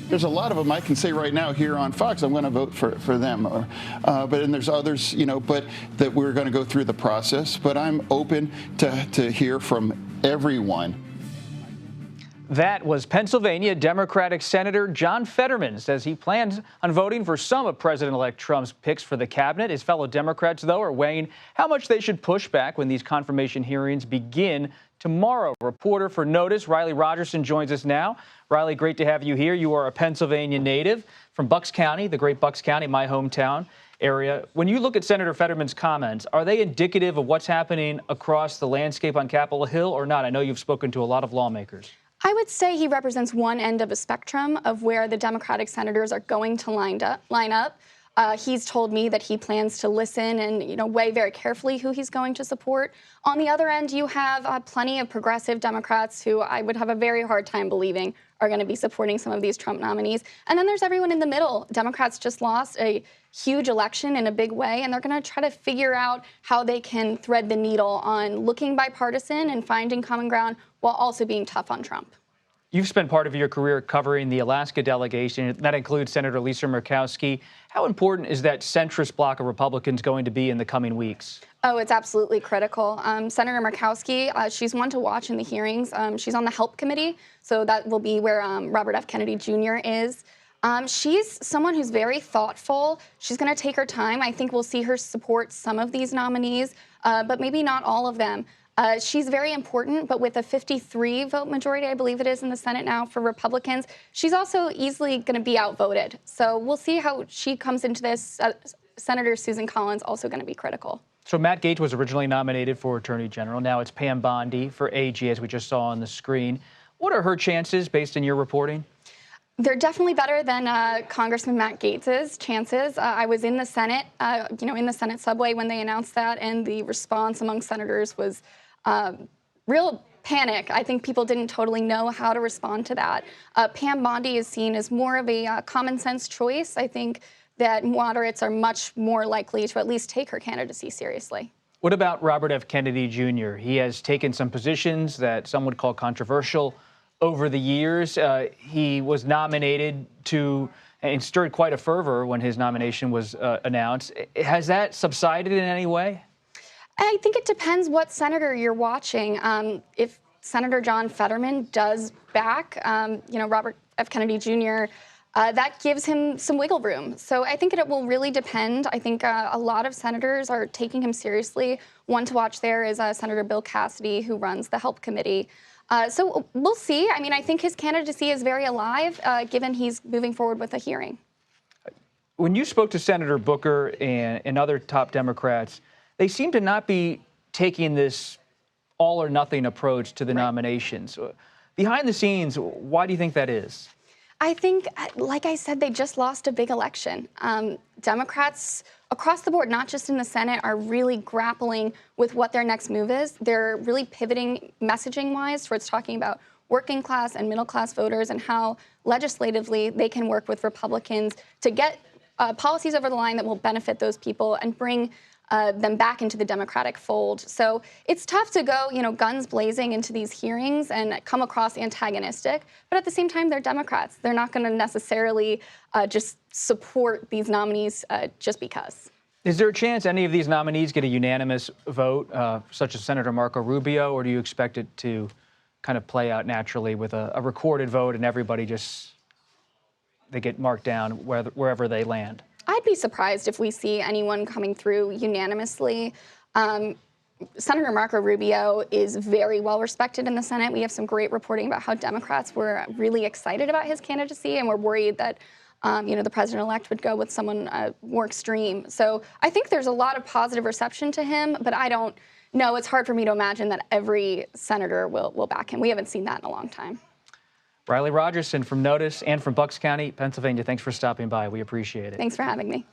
There's a lot of them I can say right now here on Fox, I'm going to vote for them. And there's others, but that we're going to go through the process. But I'm open to hear from everyone. That was Pennsylvania Democratic Senator John Fetterman. Says he plans on voting for some of President-elect Trump's picks for the cabinet. His fellow Democrats, though, are weighing how much they should push back when these confirmation hearings begin tomorrow. Reporter for NOTUS, Riley Rogerson, joins us now. Riley, great to have you here. You are a Pennsylvania native from Bucks County, the great Bucks County, my hometown area. When you look at Senator Fetterman's comments, are they indicative of what's happening across the landscape on Capitol Hill or not? I know you've spoken to a lot of lawmakers. I would say he represents one end of a spectrum of where the Democratic senators are going to line up. He's told me that he plans to listen and weigh very carefully who he's going to support. On the other end, you have plenty of progressive Democrats who I would have a very hard time believing are going to be supporting some of these Trump nominees. And then there's everyone in the middle. Democrats just lost a huge election in a big way, and they're going to try to figure out how they can thread the needle on looking bipartisan and finding common ground while also being tough on Trump. You've spent part of your career covering the Alaska delegation. That includes Senator Lisa Murkowski. How important is that centrist bloc of Republicans going to be in the coming weeks? Oh, it's absolutely critical. Senator Murkowski, she's one to watch in the hearings. She's on the HELP committee, so that will be where Robert F. Kennedy Jr. is. She's someone who's very thoughtful. She's going to take her time. I think we'll see her support some of these nominees, but maybe not all of them. She's very important, but with a 53-vote majority, I believe it is, in the Senate now for Republicans, she's also easily going to be outvoted. So we'll see how she comes into this. Senator Susan Collins also going to be critical. So Matt Gaetz was originally nominated for Attorney General. Now it's Pam Bondi for AG, as we just saw on the screen. What are her chances based on your reporting? They're definitely better than Congressman Matt Gaetz's chances. I was in the Senate, in the Senate subway when they announced that, and the response among senators was real panic. I think people didn't totally know how to respond to that. Pam Bondi is seen as more of a common sense choice. I think that moderates are much more likely to at least take her candidacy seriously. What about Robert F. Kennedy Jr.? He has taken some positions that some would call controversial over the years. He was nominated and stirred quite a fervor when his nomination was announced. Has that subsided in any way? I think it depends what senator you're watching. If Senator John Fetterman does back, Robert F. Kennedy Jr., that gives him some wiggle room. So I think it will really depend. I think a lot of senators are taking him seriously. One to watch there is Senator Bill Cassidy, who runs the HELP committee. So we'll see. I mean, I think his candidacy is very alive, given he's moving forward with a hearing. When you spoke to Senator Booker and other top Democrats, they seem to not be taking this all-or-nothing approach to the nominations. Behind the scenes, why do you think that is? I think, like I said, they just lost a big election. Democrats across the board, not just in the Senate, are really grappling with what their next move is. They're really pivoting messaging-wise towards talking about working class and middle class voters and how legislatively they can work with Republicans to get policies over the line that will benefit those people and bring them back into the Democratic fold. So it's tough to go, guns blazing into these hearings and come across antagonistic. But at the same time, they're Democrats. They're not going to necessarily just support these nominees just because. Is there a chance any of these nominees get a unanimous vote, such as Senator Marco Rubio, or do you expect it to kind of play out naturally with a recorded vote and everybody they get marked down wherever they land? I'd be surprised if we see anyone coming through unanimously. Senator Marco Rubio is very well respected in the Senate. We have some great reporting about how Democrats were really excited about his candidacy and were worried that the president-elect would go with someone more extreme. So I think there's a lot of positive reception to him, but I don't know. It's hard for me to imagine that every senator will back him. We haven't seen that in a long time. Riley Rogerson from NOTUS and from Bucks County, Pennsylvania, thanks for stopping by. We appreciate it. Thanks for having me.